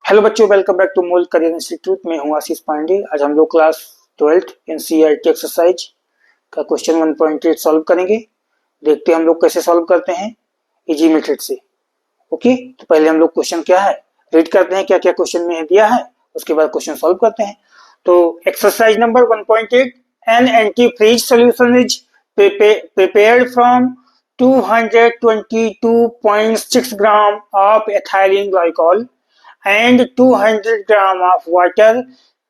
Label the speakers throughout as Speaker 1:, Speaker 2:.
Speaker 1: Hello बच्चों, welcome back to मोल career institute. मैं हूं आशीष पांडे। आज हम लोग क्लास 12th एनसीईआरटी एक्सरसाइज का क्वेश्चन 1.8 सॉल्व करेंगे। देखते हैं हम लोग कैसे सॉल्व करते हैं इजी मेथड से। ओके, तो पहले हम लोग क्वेश्चन क्या है रीड करते हैं, क्या क्या क्वेश्चन में दिया है, उसके बाद क्वेश्चन सॉल्व करते हैं। तो exercise number 1.8, an antifreeze solution is prepared from 222.6 gram of ethylene glycol and 200 gram of water.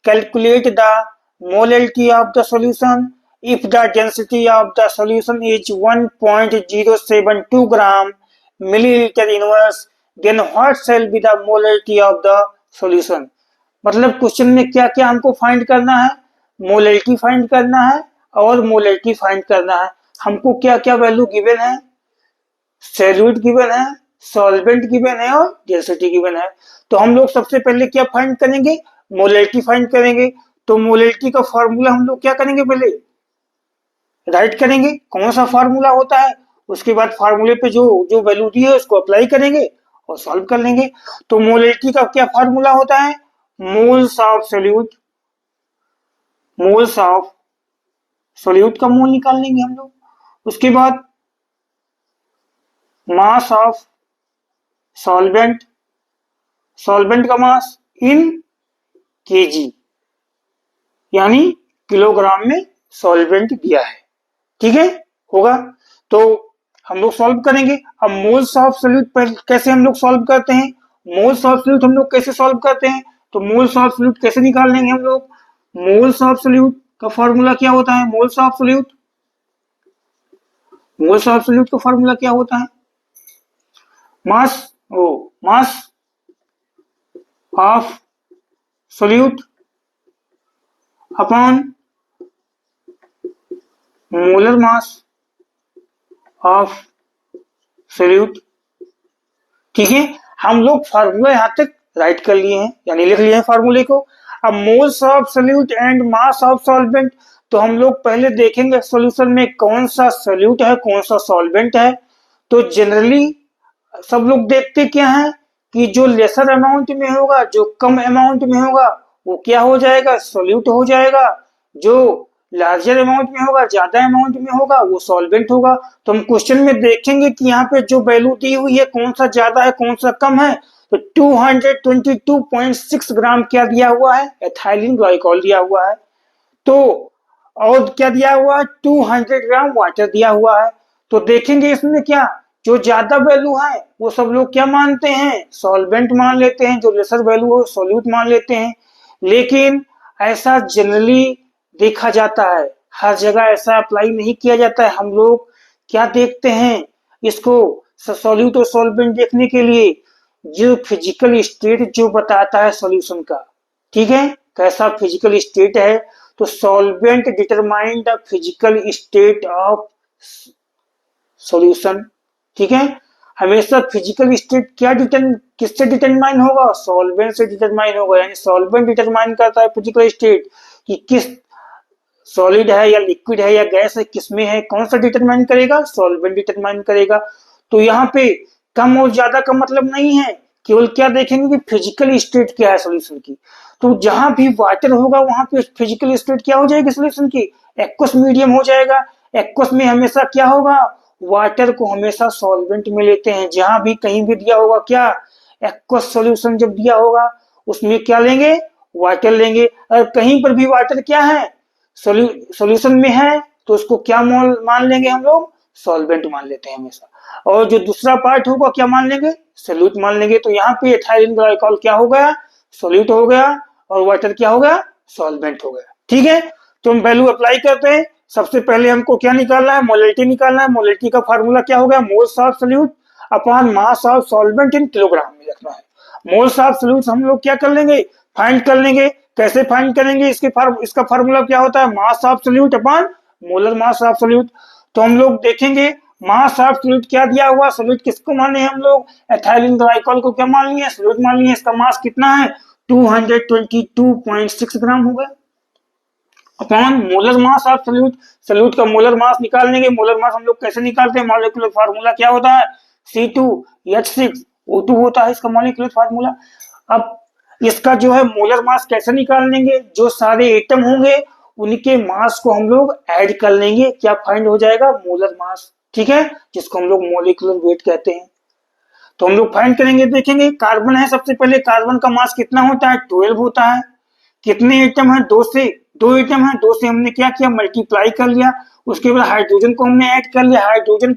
Speaker 1: Calculate the molality of the solution. If the density of the solution is 1.072 gram milliliter inverse, then what shall be the molality of the solution? मतलब question में क्या क्या हमको find करना है, molality find करना है और मोलैलिटी फाइंड करना है। हमको क्या क्या वैल्यू गिवन है, सॉल्यूट गिवन है, सॉल्वेंट गिवन है और डेंसिटी गिवन है। तो हम लोग सबसे पहले क्या फाइंड करेंगे, मोलैलिटी फाइंड करेंगे। तो मोलैलिटी का फॉर्मूला हम लोग क्या करेंगे, पहले राइट करेंगे कौन सा फार्मूला होता है, उसके बाद फार्मूले पे जो जो वैल्यू दी है उसको अप्लाई करेंगे और सॉल्व कर लेंगे। तो मोलैलिटी का क्या फार्मूला होता है, moles of solute, moles of solute का मोल निकाल लेंगे हम लोग। उसके बाद मास ऑफ सॉल्वेंट, सॉल्वेंट का मास इन केजी, यानी किलोग्राम में सॉल्वेंट दिया है। ठीक है, होगा तो हम लोग सॉल्व करेंगे। अब मोल्स ऑफ सोल्यूट पर कैसे हम लोग सॉल्व करते हैं, मोल्स ऑफ सोल्यूट हम लोग कैसे सॉल्व करते हैं, तो मोल्स ऑफ सोल्यूट कैसे निकाल लेंगे हम लोग। मोल्स ऑफ सोल्यूट का फॉर्मूला क्या होता है, moles of solute, moles of solute का फॉर्मूला क्या होता है, mass mass of solute upon molar mass of solute. ठीक है, हम लोग फार्मूला यहां तक राइट कर लिए हैं, यानी लिख लिए हैं फार्मूले को। अब moles of solute and mass of solvent, तो हम लोग पहले देखेंगे सॉल्यूशन में कौन सा सोल्यूट है कौन सा सॉल्वेंट है। तो जनरली सब लोग देखते क्या है कि जो लेसर अमाउंट में होगा, जो कम अमाउंट में होगा वो क्या हो जाएगा, सोल्यूट हो जाएगा। जो लार्जर अमाउंट में होगा, ज्यादा अमाउंट में होगा, वो सॉल्वेंट होगा। तो हम क्वेश्चन में देखेंगे कि यहाँ पे जो वैल्यू दी हुई है कौन सा ज्यादा है कौन सा कम है। तो 222.6 ग्राम क्या दिया हुआ है, एथाइलिन ग्लाइकॉल दिया हुआ है। तो और क्या दिया हुआ है, 200 ग्राम वाटर दिया हुआ है। तो देखेंगे इसमें क्या, जो ज्यादा वैल्यू है वो सब लोग क्या मानते हैं, सॉल्वेंट मान लेते हैं, जो लेसर वैल्यू हो सॉल्यूट मान लेते हैं। लेकिन ऐसा जनरली देखा जाता है, हर जगह ऐसा अप्लाई नहीं किया जाता है। हम लोग क्या देखते हैं इसको, सॉल्यूट और सॉल्वेंट देखने के लिए जो फिजिकल स्टेट जो बताता है सॉल्यूशन का, ठीक है, कैसा फिजिकल स्टेट है। तो solvent determine the physical state of solution. ठीक है, हमेशा फिजिकल स्टेट क्या किससे डिटरमाइन होगा, सॉल्वेंट से डिटरमाइन होगा। यानी सॉल्वेंट डिटरमाइन करता है फिजिकल स्टेट कि किस सॉलिड है या लिक्विड है या गैस है, किसमें है, कौन सा डिटरमाइन करेगा, सॉल्वेंट डिटरमाइन करेगा। तो यहाँ पे कम और ज्यादा का मतलब नहीं है, केवल क्या देखेंगे कि फिजिकल स्टेट क्या है सॉल्यूशन की। तो जहां भी वाटर होगा वहां पे फिजिकल स्टेट क्या हो जाएगी सॉल्यूशन की, एक्वस मीडियम हो जाएगा। एक्वस में हमेशा क्या होगा, वाटर को हमेशा सॉल्वेंट में लेते हैं। जहां भी कहीं भी दिया होगा क्या, एक्वस सॉल्यूशन जब दिया होगा उसमें क्या लेंगे, वाटर लेंगे। और कहीं पर भी वाटर क्या है, सॉल्यूशन में है, तो उसको क्या मान लेंगे हम लोग, सॉल्वेंट मान लेते हैं हमेशा। और जो दूसरा पार्ट होगा क्या मान लेंगे, सोल्यूट मान लेंगे। तो यहाँ पे एथाइलिन ग्लाइकॉल क्या हो गया, सोल्यूट हो गया, और वाटर क्या हो गया, सॉल्वेंट हो गया। ठीक है, तो हम वैल्यू अप्लाई करते हैं। सबसे पहले हमको क्या निकालना है, मोलैलिटी निकालना है। मोलैलिटी का फार्मूला क्या हो गया, moles of solute upon mass of solvent in kilogram में रखना है। मोल्स ऑफ सोल्यूट हम लोग क्या कर लेंगे, फाइंड कर लेंगे। कैसे फाइंड करेंगे, इसका फार्मूला क्या होता है, मास of solute upon molar mass of solute. तो हम लोग देखेंगे मास ऑफ सोल्यूट क्या दिया हुआ, सोल्यूट किसको माने हम लोग, एथाइलिन ग्लाइकॉल को क्या मान लिए, सोल्यूट मान लिए। इसका मास कितना है, 222.6 ग्राम होगा upon molar mass of solute. Solute का मोलर मास निकाल लेंगे। मोलर मास हम लोग कैसे निकालते हैं, मॉलिक्यूलर फार्मूला क्या होता है, C2H6O2 होता है इसका मॉलिक्यूलर फार्मूला। अब इसका जो है मोलर मास कैसे निकाल लेंगे, जो सारे एटम होंगे उनके मास को हम लोग ऐड कर लेंगे, क्या फाइंड हो जाएगा, मोलर मास, ठीक है, जिसको हम लोग मोलिकुलर वेट कहते हैं। तो हम लोग फाइंड करेंगे, देखेंगे कार्बन है, सबसे पहले कार्बन का मास कितना होता है, 12 होता है। कितने एटम है, दो एटम है, दो से हमने क्या किया, मल्टीप्लाई कर लिया। उसके बाद हाइड्रोजन को हमने ऐड कर लिया, हाइड्रोजन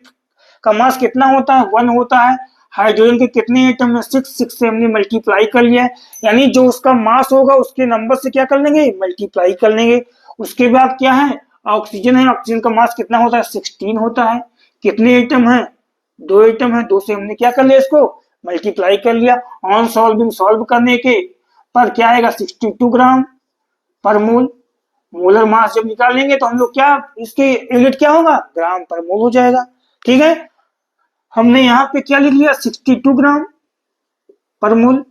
Speaker 1: का मास कितना होता है, 1 होता है। हाइड्रोजन के कितने एटम है, 6 से हमने मल्टीप्लाई कर लिया है, यानी जो उसका मास होगा उसके नंबर से क्या कर लेंगे, मल्टीप्लाई कर लेंगे। उसके बाद क्या है, ऑक्सीजन है, ऑक्सीजन का मास कितना होता है, 16 होता है। कितने एटम है, दो एटम है, दो से हमने क्या कर लिया, इसको मल्टीप्लाई कर लिया। ऑन सॉल्विंग, सॉल्व करने के पर क्या आएगा, 62 ग्राम पर मोल। मोलर मास जब निकालेंगे तो हम लोग क्या, इसके यूनिट क्या होगा, ग्राम पर मोल हो जाएगा, ठीक है। हमने यहाँ पे क्या लिख लिया, 62 ग्राम पर मोल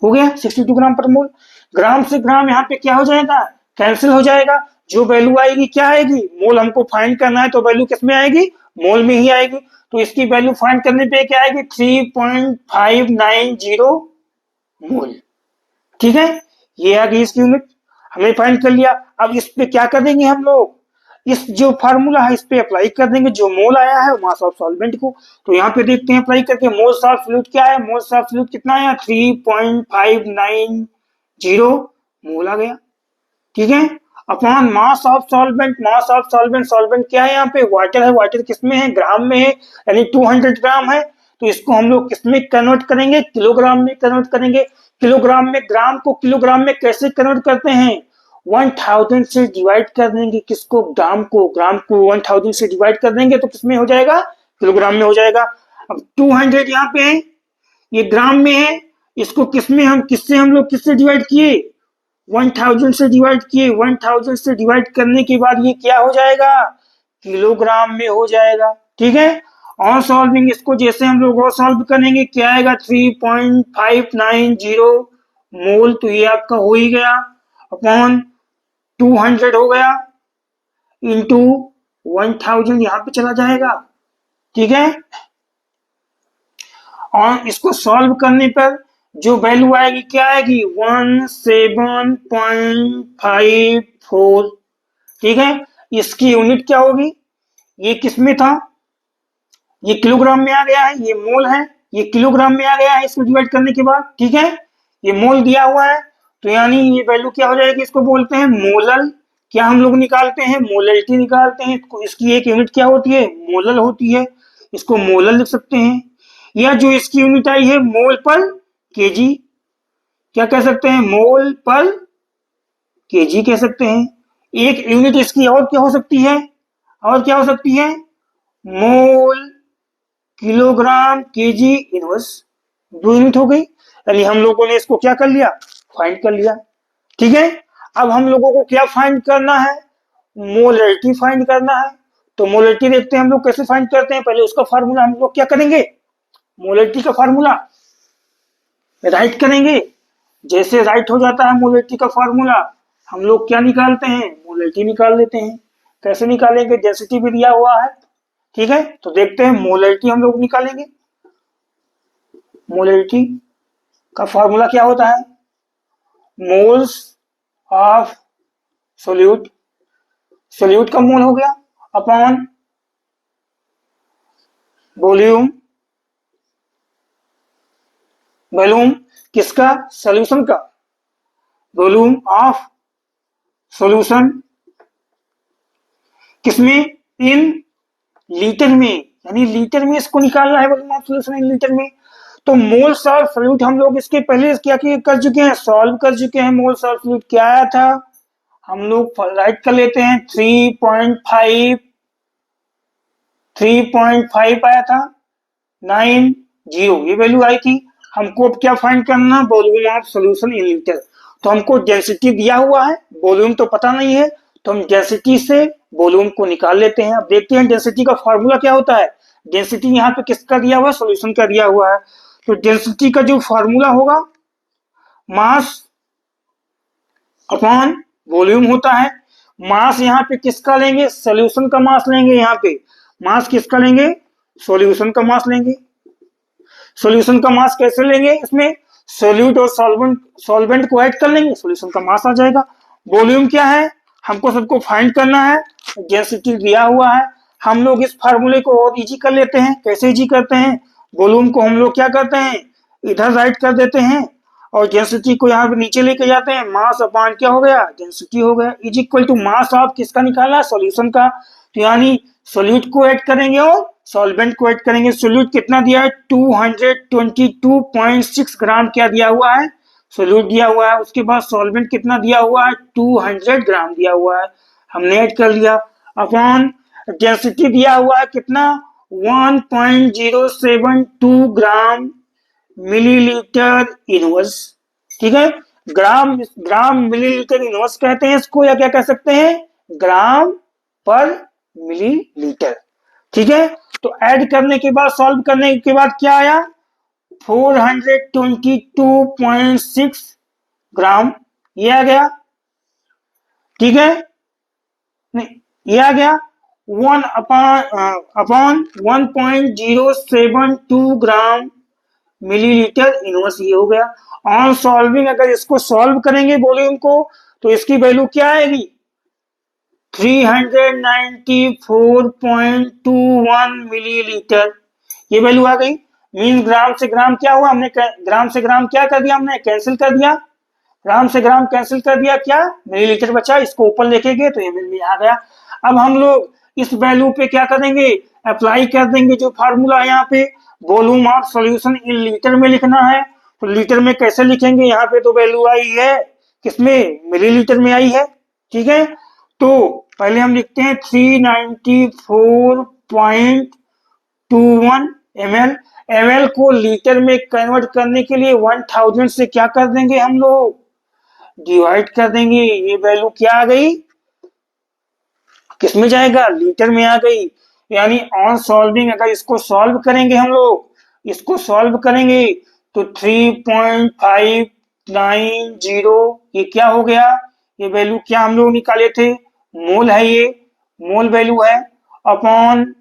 Speaker 1: हो गया, 62 ग्राम पर मोल। ग्राम से ग्राम यहाँ पे क्या हो जाएगा, कैंसिल हो जाएगा। जो वैल्यू आएगी क्या आएगी, मोल हमको फाइंड करना है तो वैल्यू किस में आएगी, मोल में ही आएगी। तो इसकी वैल्यू फाइंड करने पे क्या आएगी, 3.590 मोल, ठीक है। ये आ गई इसकी यूनिट, हमने फाइंड कर लिया। अब इस पे क्या कर देंगे हम लोग, इस जो फार्मूला है इस पे अप्लाई कर देंगे, जो मोल आया है मास ऑफ सॉल्वेंट को। तो यहाँ पे देखते हैं अप्लाई करके, मोल्स ऑफ फ्लूइड क्या है, मोल्स ऑफ फ्लूइड कितना आया, 3.590 मोल आ गया, ठीक है। Upon mass of solvent, mass of solvent, solvent क्या है, यहाँ पे वाटर है, वाटर किस में है, ग्राम में है, यानी 200 ग्राम है। तो इसको हम लोग किस में कन्वर्ट करेंगे, किलोग्राम में कन्वर्ट करेंगे। किलोग्राम में, ग्राम को किलोग्राम में कैसे कन्वर्ट करते हैं, 1000 से डिवाइड कर देंगे, किसको, ग्राम को 1000 से डिवाइड कर देंगे तो किसमें हो जाएगा, किलोग्राम में हो जाएगा। अब 200 यहाँ पे है, ये ग्राम में है, इसको किसमें हम, किससे हम लोग किससे डिवाइड किए, 1000 से डिवाइड किए। 1000 से डिवाइड करने के बाद ये क्या हो जाएगा, किलोग्राम में हो जाएगा, ठीक है। और सॉल्विंग, इसको जैसे हम लोग और सॉल्व करेंगे क्या आएगा, 3.590 मोल। तो ये आपका हो ही गया, अपॉन 200 हो गया, इंटू 1000 यहाँ पे चला जाएगा, ठीक है। और इसको सॉल्व करने पर जो वैल्यू आएगी क्या आएगी, 17.54, ठीक है। इसकी यूनिट क्या होगी, ये किसमें था, ये किलोग्राम में आ गया है, ये मोल है, ये किलोग्राम में आ गया है इसको डिवाइड करने के बाद, ठीक है। ये मोल दिया हुआ है, तो यानी ये वैल्यू क्या हो जाएगी, इसको बोलते हैं मोलल। क्या हम लोग निकालते हैं, मोललिटी निकालते हैं। इसकी एक यूनिट क्या होती है, मोलल होती है, इसको मोलल लिख सकते हैं। या जो इसकी यूनिट आई है, मोल पर केजी, क्या कह सकते हैं, मोल पर केजी कह सकते हैं। एक यूनिट इसकी और क्या हो सकती है, और क्या हो सकती है, मोल, किलोग्राम, केजी इनवर्स, 2 यूनिट हो गई। यानी हम लोगों ने इसको क्या कर लिया, फाइंड कर लिया, ठीक है। अब हम लोगों को क्या फाइंड करना है, मोलरिटी फाइंड करना है। तो मोलरिटी देखते हैं हम लोग कैसे फाइंड करते हैं। पहले उसका फार्मूला हम लोग क्या करेंगे, मोलरिटी का फार्मूला राइट करेंगे। जैसे राइट हो जाता है मोलरिटी का फार्मूला, हम लोग क्या निकालते हैं, मोलरिटी निकाल लेते हैं। कैसे निकालेंगे, डेंसिटी भी दिया हुआ है, ठीक है। तो देखते हैं मोलरिटी हम लोग निकालेंगे। मोलरिटी का फार्मूला क्या होता है, मोल्स ऑफ सोल्यूट, सोल्यूट का मोल हो गया, अपॉन वॉल्यूम, वॉल्यूम किसका, सॉल्यूशन का, वॉल्यूम ऑफ सॉल्यूशन किसमें, इन लीटर में, यानी लीटर में इसको निकालना है, volume of solution in litre में। तो मोल्स ऑफ सॉल्यूट हम लोग इसके पहले क्या कर चुके हैं, सॉल्व कर चुके हैं। मोल्स ऑफ सॉल्यूट क्या आया था, हम लोग राइट कर लेते हैं, 3.5 आया था, 90 ये वैल्यू आई थी। हमको क्या फाइंड करना, volume of solution in litre. तो हमको डेंसिटी दिया हुआ है, वॉल्यूम तो पता नहीं है, तो हम डेंसिटी से वॉल्यूम को निकाल लेते हैं। अब देखते हैं डेंसिटी का फार्मूला क्या होता है। डेंसिटी यहाँ पे किसका दिया हुआ है, सॉल्यूशन का दिया हुआ है। तो डेंसिटी का जो फार्मूला होगा, मास अपॉन वॉल्यूम होता है। मास यहाँ पे किसका लेंगे, सॉल्यूशन का मास लेंगे। यहाँ पे मास किसका लेंगे, सॉल्यूशन का मास लेंगे। सॉल्यूशन का मास कैसे लेंगे, इसमें सोल्यूट और सॉल्वेंट को ऐड कर लेंगे, सॉल्यूशन का मास आ जाएगा। वॉल्यूम क्या है, हमको सबको फाइंड करना है, डेंसिटी दिया हुआ है। हम लोग इस फार्मूले को और इजी कर लेते हैं। कैसे इजी करते हैं, वॉल्यूम को हम लोग क्या करते हैं, इधर राइट कर देते हैं और डेंसिटी को यहाँ पे नीचे लेके जाते हैं। मास अपान क्या हो गया, डेंसिटी हो गया, is equal to mass of किसका निकाला, सॉल्यूशन का। तो यानी सोल्यूट को ऐड करेंगे और सॉल्वेंट को ऐड करेंगे। सोल्यूट कितना दिया है, 222.6 ग्राम क्या दिया हुआ है, सोल्यूट दिया हुआ है। उसके बाद सॉल्वेंट कितना दिया हुआ है, 200 ग्राम दिया हुआ है, हमने ऐड कर लिया। अपॉन डेंसिटी दिया हुआ है कितना, 1.072 ग्राम मिलीलीटर इनवर्स। ठीक है, ग्राम मिलीलीटर इनवर्स कहते हैं इसको, या क्या कह सकते हैं, ग्राम पर मिलीलीटर। ठीक है, तो ऐड करने के बाद, सॉल्व करने के बाद क्या आया, 422.6 ग्राम, ये आ गया। ठीक है, नहीं ये आ गया 1/1.072 ग्राम मिलीलीटर इनवर्स, ये हो गया। ऑन सॉल्विंग अगर इसको सॉल्व करेंगे वॉल्यूम को, तो इसकी वैल्यू क्या आएगी, 394.21 मिलीलीटर, ये वैल्यू आ गई। मीन ग्राम से ग्राम क्या हुआ, हमने ग्राम से ग्राम क्या कर दिया, हमने कैंसिल कर दिया, ग्राम से ग्राम कैंसिल कर दिया, क्या मिलीलीटर बचा, इसको ऊपर लेके गए तो ये वैल्यू आ गया। अब हम लोग इस वैल्यू पे क्या करेंगे, अप्लाई कर देंगे जो फार्मूला है यहाँ पे, volume of solution in litre में लिखना है। तो लीटर में कैसे लिखेंगे, यहाँ पे तो वैल्यू आई है किसमें, मिलीलीटर में आई है। ठीक है, तो पहले हम लिखते हैं 394.21 ml। ml को लीटर में कन्वर्ट करने के लिए 1000 से क्या कर देंगे हम लोग, डिवाइड कर देंगे। ये वैल्यू क्या आ गई, किसमें जाएगा, लीटर में आ गई। यानी ऑन सॉल्विंग अगर इसको सॉल्व करेंगे हम लोग, इसको सॉल्व करेंगे तो 3.590, ये क्या हो गया, ये वैल्यू क्या हम लोग निकाले थे, मोल है, ये मोल वैल्यू है, अपॉन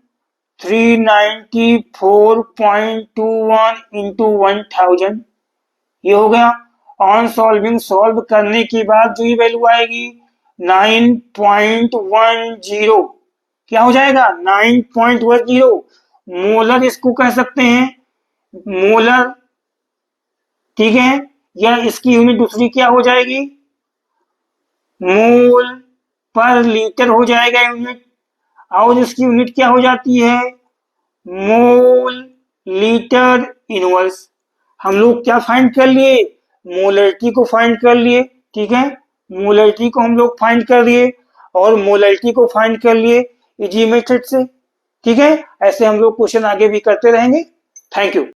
Speaker 1: 394.21 इंटू 1000, ये हो गया। ऑन सॉल्विंग सॉल्व करने के बाद जो ये वैल्यू आएगी 9.10, क्या हो जाएगा, 9.10 मोलर, इसको कह सकते हैं मोलर। ठीक है, या इसकी यूनिट दूसरी क्या हो जाएगी, मोल पर लीटर हो जाएगा यूनिट, और इसकी यूनिट क्या हो जाती है, मोल लीटर इनवर्स। हम लोग क्या फाइंड कर लिए, मोलरिटी को फाइंड कर लिए। ठीक है, मोलरिटी को हम लोग फाइंड कर लिए और मोलरिटी को फाइंड कर लिए इजी मेथड से। ठीक है, ऐसे हम लोग क्वेश्चन आगे भी करते रहेंगे। Thank you.